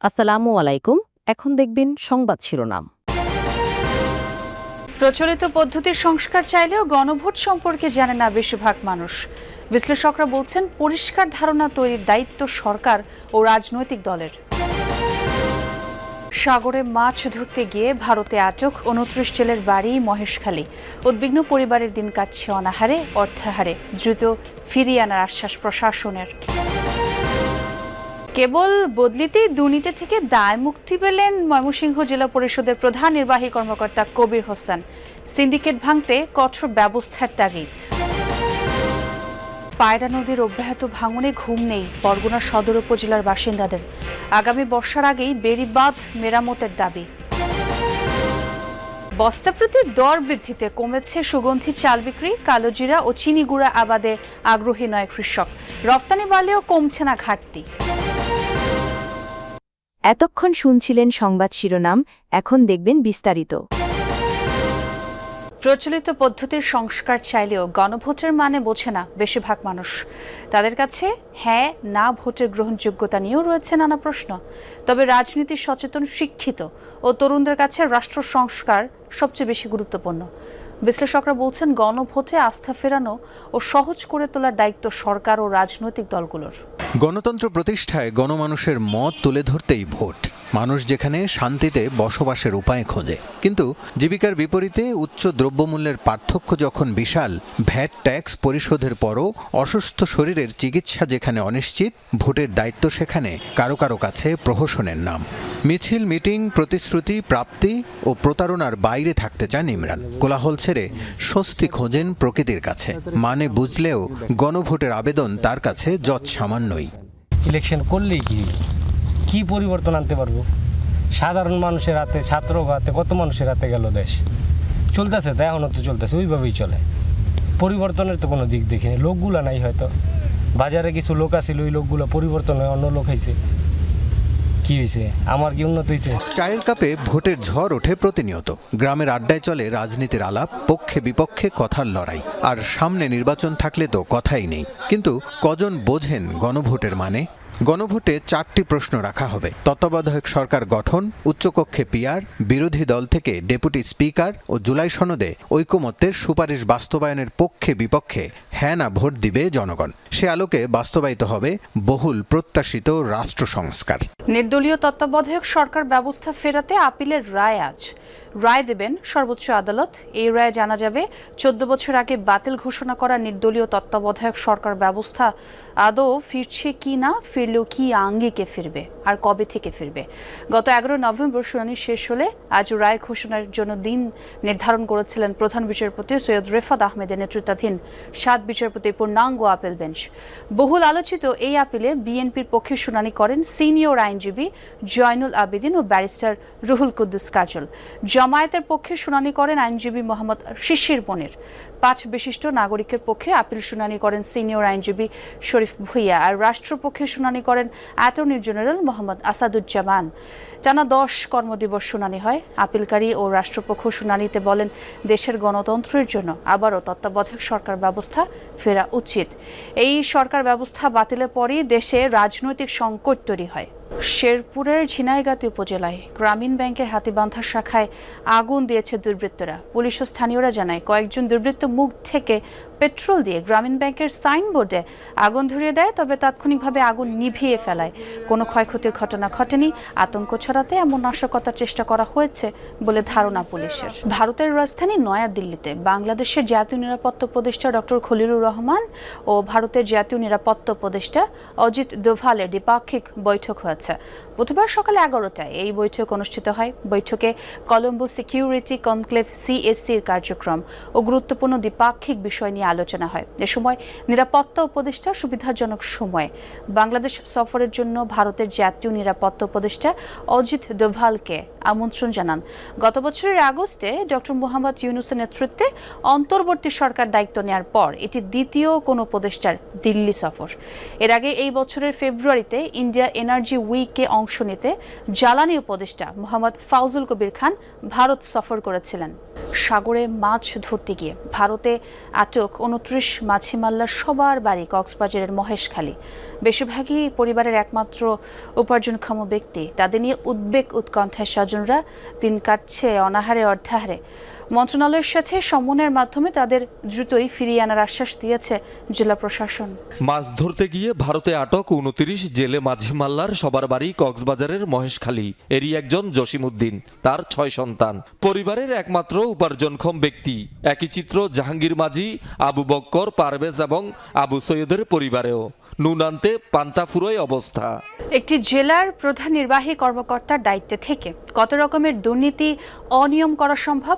আসসালামু আলাইকুম। এখন দেখবেন সংবাদ শিরোনাম। প্রচলিত পদ্ধতির সংস্কার চাইলেও গণভোট সম্পর্কে জানে না বেশিরভাগ মানুষ। বিশ্লেষকরা বলছেন পরিষ্কার ধারণা তৈরির দায়িত্ব সরকার ও রাজনৈতিক দলের। সাগরে মাছ ধরতে গিয়ে ভারতে আটক ২৯ জেলের বাড়ি মহেশখালী। উদ্বিগ্ন পরিবারের দিন কাটছে অনাহারে, অর্থাহারে। দ্রুত ফিরিয়ে আনার আশ্বাস প্রশাসনের। কেবল বদলিতেই দুর্নীতি থেকে দায় মুক্তি পেলেন ময়মনসিংহ জেলা পরিষদের প্রধান নির্বাহী কর্মকর্তা কবির হোসেন। সিন্ডিকেট ভাঙতে কঠোর ব্যবস্থার তাগিদ। পায়রা নদীর অব্যাহত ভাঙনে ঘুম নেই বরগুনা সদর উপজেলার বাসিন্দাদের। আগামী বর্ষার আগেই বেড়িবাঁধ মেরামতের দাবি। বস্তা প্রতি দর বৃদ্ধিতে কমেছে সুগন্ধি চাল বিক্রি। কালোজিরা ও চিনি গুঁড়া আবাদে আগ্রহী নয় কৃষক। রপ্তানি বাড়লেও কমছে না ঘাটতি। এতক্ষণ শুনছিলেন সংবাদ শিরোনাম, এখন দেখবেন বিস্তারিত। প্রচলিত পদ্ধতির সংস্কার চাইলেও গণভোটের মানে বোঝে না বেশিরভাগ মানুষ। তাদের কাছে হ্যাঁ না ভোটের গ্রহণযোগ্যতা নিয়েও রয়েছে নানা প্রশ্ন। তবে রাজনীতি সচেতন, শিক্ষিত ও তরুণদের কাছে রাষ্ট্র সংস্কার সবচেয়ে বেশি গুরুত্বপূর্ণ। বিশ্লেষকরা বলছেন গণভোটে আস্থা ফেরানো ও সহজ করে তোলার দায়িত্ব সরকার ও রাজনৈতিক দলগুলোর। গণতন্ত্র প্রতিষ্ঠায় গণমানুষের মত তুলে ধরতেই ভোট। মানুষ যেখানে শান্তিতে বসবাসের উপায় খোঁজে, কিন্তু জীবিকার বিপরীতে উচ্চ দ্রব্যমূল্যের পার্থক্য যখন বিশাল, ভ্যাট ট্যাক্স পরিশোধের পরও অসুস্থ শরীরের চিকিৎসা যেখানে অনিশ্চিত, ভোটের দায়িত্ব সেখানে কারো কারো কাছে প্রহসনের নাম। মিছিল, মিটিং, প্রতিশ্রুতি প্রাপ্তি ও প্রতারণার বাইরে থাকতে চান ইমরান। কোলাহল ছেড়ে স্বস্তি খোঁজেন প্রকৃতির কাছে। মানে বুঝলেও গণভোটের আবেদন তার কাছে যৎসামান্যই। ইলেকশন করলেই কি পরিবর্তন আনতে পারবো? সাধারণ মানুষের হাতে, ছাত্র হাতে, কত মানুষের হাতে গেল দেশ। চলতেছে তো, এখনও তো চলতেছে, ওইভাবেই চলে। পরিবর্তনের তো কোনো দিক দেখিনি। লোকগুলো নাই, হয়তো বাজারে কিছু লোক আছিল, ওই লোকগুলো পরিবর্তন হয়ে অন্য লোক হয়েছে। কি হয়েছে? আমার কি উন্নত হয়েছে? চায়ের কাপে ভোটের ঝড় ওঠে প্রতিনিয়ত। গ্রামের আড্ডায় চলে রাজনীতির আলাপ, পক্ষে বিপক্ষে কথার লড়াই। আর সামনে নির্বাচন থাকলে তো কথাই নেই। কিন্তু কজন বোঝেন গণভোটের মানে? গণভোটে 4টি প্রশ্ন রাখা হবে: তত্ত্বাবধায়ক সরকার গঠন, উচ্চকক্ষে পিআর, বিরোধী দল থেকে ডেপুটি স্পিকার ও জুলাই সনদে ঐকমত্যের সুপারিশ বাস্তবায়নের পক্ষে বিপক্ষে হ্যাঁ না ভোট দিবে জনগণ। সে আলোকে বাস্তবায়িত হবে বহুল প্রত্যাশিত রাষ্ট্র সংস্কার। নির্দলীয় তত্ত্বাবধায়ক সরকার ব্যবস্থা ফেরাতে আপিলের রায় আজ। রায় দেবেন সর্বোচ্চ আদালত। এই রায়ে জানা যাবে 14 বছর আগে বাতিল ঘোষণা করা নির্দলীয় তত্ত্বাবধায়ক সরকার ব্যবস্থা আদৌ ফিরছে কি না, ফিরলেও কি আঙ্গিকে ফিরবে, আর কবে থেকে ফিরবে। গত 11 নভেম্বর শুনানি শেষ হলে আজ রায় ঘোষণার জন্য দিন নির্ধারণ করেছিলেন প্রধান বিচারপতি সৈয়দ রেফাত আহমেদের নেতৃত্বাধীন 7 বিচারপতির পূর্ণাঙ্গ আপিল বেঞ্চ। বহুল আলোচিত এই আপিলে বিএনপির পক্ষে শুনানি করেন সিনিয়র আইনজীবী জয়নুল আবেদিন ও ব্যারিস্টার রুহুল কুদ্দুস কাজল। জামায়াতের পক্ষে শুনানি করেন আইনজীবী মোহাম্মদ শিশির মনির। 5 বিশিষ্ট নাগরিকের পক্ষে আপিল শুনানি করেন সিনিয়র আইনজীবী শরীফ ভুইয়া। আর রাষ্ট্রপক্ষে শুনানি করেন অ্যাটর্নি জেনারেল মোহাম্মদ আসাদুজ্জামান। টানা 10 কর্মদিবস শুনানি হয়। আপিলকারী ও রাষ্ট্রপক্ষ শুনানিতে বলেন, দেশের গণতন্ত্রের জন্য আবারও তত্ত্বাবধায়ক সরকার ব্যবস্থা ফেরা উচিত। এই সরকার ব্যবস্থা বাতিলের পরই দেশে রাজনৈতিক সংকট তৈরি হয়। শেরপুরের ঝিনাইগাতি উপজেলায় গ্রামীণ ব্যাংকের হাতীবান্ধা শাখায় আগুন দিয়েছে দুর্বৃত্তরা। পুলিশ ও স্থানীয়রা জানায়, কয়েকজন দুর্বৃত্ত মুখ থেকে পেট্রোল দিয়ে গ্রামীণ ব্যাংকের সাইনবোর্ডে আগুন ধরিয়ে দেয়, তবে তাৎক্ষণিকভাবে আগুন নিভিয়ে ফেলায়। কোনো ক্ষয়ক্ষতির ঘটনা ঘটেনি। আতঙ্ক ছড়াতে এমন নাশকতার চেষ্টা করা হয়েছে বলে ধারণা পুলিশের। ভারতের রাজধানী নয়াদিল্লিতে বাংলাদেশের জাতীয় নিরাপত্তা উপদেষ্টা ডক্টর খলিলুর রহমান ও ভারতের জাতীয় নিরাপত্তা উপদেষ্টা অজিত দোভালের দ্বিপাক্ষিক বৈঠক হয়েছে। বুধবার সকালে 11টায় এই বৈঠক অনুষ্ঠিত হয়। বৈঠকে কলম্বো সিকিউরিটি কনক্লেভ CSCর কার্যক্রম ও গুরুত্বপূর্ণ দ্বিপাক্ষিক বিষয় নিয়ে আলোচনা হয়। এ সময় নিরাপত্তা উপদেষ্টা সুবিধাজনক সময়ে বাংলাদেশ সফরের জন্য ভারতের জাতীয় নিরাপত্তা উপদেষ্টা অজিত দোভালকে আমন্ত্রণ জানান। গত বছরের আগস্টে ডক্টর মোহাম্মদ ইউনূসের নেতৃত্বে অন্তর্বর্তী সরকার দায়িত্ব নেওয়ার পর এটি দ্বিতীয় কোনো উপদেষ্টার দিল্লি সফর। এর আগে এই বছরের ফেব্রুয়ারিতে ইন্ডিয়া এনার্জি উইকে অংশ নিতে জ্বালানি উপদেষ্টা মোহাম্মদ ফাউজুল কবির খান ভারত সফর করেছিলেন। সাগরে মাছ ধরতে গিয়ে ভারতে আটক ২৯ মাছি মাল্লার সবার বাড়ি কক্সবাজারের মহেশখালী। বেশিরভাগই পরিবারের একমাত্র উপার্জনক্ষম ব্যক্তি। তাদের নিয়ে উদ্বেগ উৎকণ্ঠায় স্বজনরা দিন কাটছে অনাহারে অর্ধাহারে। মন্ত্রণালয়ের সাথে সমন্বয়ের মাধ্যমে তাদের দ্রুতই ফিরিয়ে আনার আশ্বাস দিয়েছে জেলা প্রশাসন। মাছ ধরতে গিয়ে ভারতে আটক ২৯ জেলে মাঝি মাল্লার সবার বাড়ি কক্সবাজারের মহেশখালী। এরই একজন জসিমউদ্দিন, তার ৬ সন্তান, পরিবারের একমাত্র উপার্জনক্ষম ব্যক্তি। একই চিত্র জাহাঙ্গীর মাঝি, আবু বক্কর, পারভেজ এবং আবু সৈয়দের পরিবারেও। নুন আনতে পান্তা ফুরোয় অবস্থা। একটি জেলার প্রধান নির্বাহী কর্মকর্তার দায়িত্বে থেকে কত রকমের দুর্নীতি, অনিয়ম করা সম্ভব?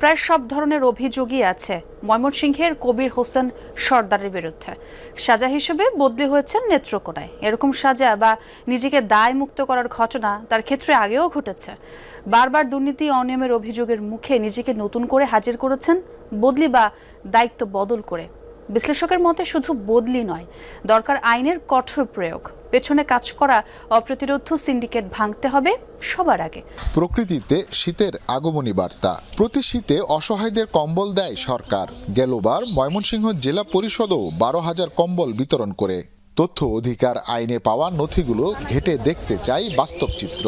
প্রায় সব ধরনের অভিযোগই আছে ময়মনসিংহের কবির হোসেন সর্দারের বিরুদ্ধে। সাজা হিসেবে বদলি হয়েছেন নেত্রকোনায়। এরকম সাজা বা নিজেকে দায় মুক্ত করার ঘটনা তার ক্ষেত্রে আগেও ঘটেছে। বারবার দুর্নীতি অনিয়মের অভিযোগের মুখে নিজেকে নতুন করে হাজির করেছেন, বদলি বা দায়িত্ব বদল করে। বিশ্লেষকের মতে শুধু বদলি নয়, দরকার আইনের কঠোর প্রয়োগ। পেছনে কাজ করা অপ্রতিরোধ্য সিন্ডিকেট ভাঙতে হবে সবার আগে। প্রকৃতিতে শীতের আগমনী বার্তা। প্রতি শীতে অসহায়দের কম্বল দেয় সরকার। গেলবার ময়মনসিংহ জেলা পরিষদও ১২,০০০ কম্বল বিতরণ করে। তথ্য অধিকার আইনে পাওয়া নথিগুলো ঘেঁটে দেখতে চাই বাস্তব চিত্র।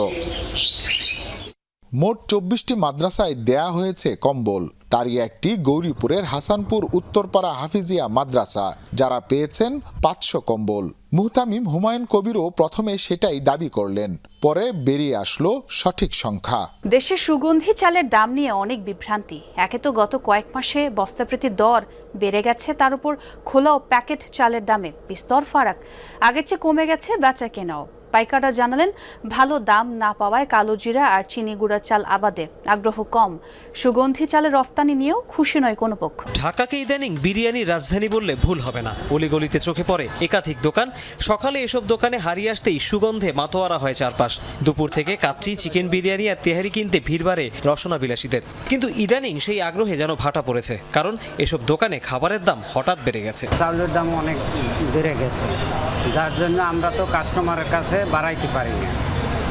মোট ২৪টি মাদ্রাসায় দেয়া হয়েছে কম্বল। তারই একটি গৌরীপুরের হাসানপুর উত্তরপাড়া হাফিজিয়া মাদ্রাসা, যারা পেয়েছেন ৫০০ কম্বল। মুহতামিম হুমায়ুন কবিরও প্রথমে সেটাই দাবি করলেন, পরে বেরিয়ে আসলো সঠিক সংখ্যা। দেশে সুগন্ধি চালের দাম নিয়ে অনেক বিভ্রান্তি। একে তো গত কয়েক মাসে বস্তাপ্রতি দর বেড়ে গেছে, তার উপর খোলা ও প্যাকেট চালের দামে বিস্তর ফারাক। আগের চেয়ে কমে গেছে বেচা কেনাও। পাইকাররা জানালেন, ভালো দাম না পাওয়ায় কালো জিরা আর চিনি গুঁড়া চাল আবাদে আগ্রহ কম। সুগন্ধি চালের রফতানি নিয়েও খুশি নয় কোনো পক্ষ। ঢাকাকে ইদানিং বিরিয়ানির রাজধানী বললে ভুল হবে না। অলিগলিতে চোখে পড়ে একাধিক দোকান। সকালে এসব দোকানে হারিয়ে আসতেই সুগন্ধে মাতোয়ারা হয় চারপাশ। দুপুর থেকে কাচ্চি, চিকেন বিরিয়ানি আর তেহারি কিনতে ভিড় বাড়ে রসনা বিলাসীদের। কিন্তু ইদানিং সেই আগ্রহে যেন ভাটা পড়েছে, কারণ এসব দোকানে খাবারের দাম হঠাৎ বেড়ে গেছে। চাউলের দাম অনেক বেড়ে গেছে, যার জন্য আমরা তো কাস্টমারের কাছে বাড়াইতে পারি না।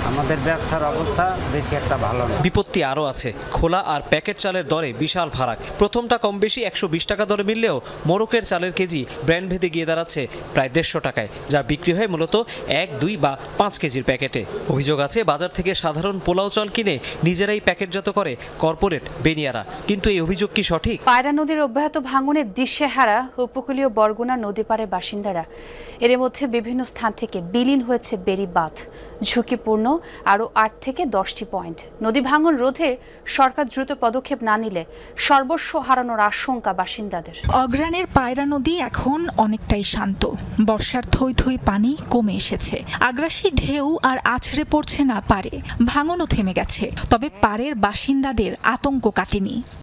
আমাদের ব্যবসার অবস্থা বেশি একটা ভালো না। বিপত্তি আরও আছে। খোলা আর প্যাকেট চালের দরে বিশাল ফারাক। প্রথমটা কম বেশি ১২০ টাকা দরে মিললেও মোরকের চালের কেজি ব্র্যান্ড ভেদে গিয়ে দাঁড়াচ্ছে প্রায় ১৫০ টাকায়, যা বিক্রি হয় মূলত ১, ২ বা ৫ কেজির প্যাকেটে। অভিযোগ আছে, বাজার থেকে সাধারণ পোলাও চাল কিনে নিজেরাই প্যাকেটজাত করে কর্পোরেট বেনিয়ারা। কিন্তু এই অভিযোগ কি সঠিক? পায়রা নদীর অব্যাহত ভাঙনে দিশেহারা উপকূলীয় বরগুনা নদী পাড়ের বাসিন্দারা। এর মধ্যে বিভিন্ন স্থান থেকে বিলীন হয়েছে বেড়ি বাঁধ। ঝুঁকিপূর্ণ আরও ৮ থেকে ১০টি পয়েন্ট। নদী ভাঙন রোধে সরকার দ্রুত পদক্ষেপ না নিলে সর্বস্ব হারানোর আশঙ্কা বাসিন্দাদের। অগ্রাণের পায়রা নদী এখন অনেকটাই শান্ত। বর্ষার থই থই পানি কমে এসেছে। আগ্রাসী ঢেউ আর আছড়ে পড়ছে না পারে। ভাঙনও থেমে গেছে, তবে পাড়ের বাসিন্দাদের আতঙ্ক কাটেনি।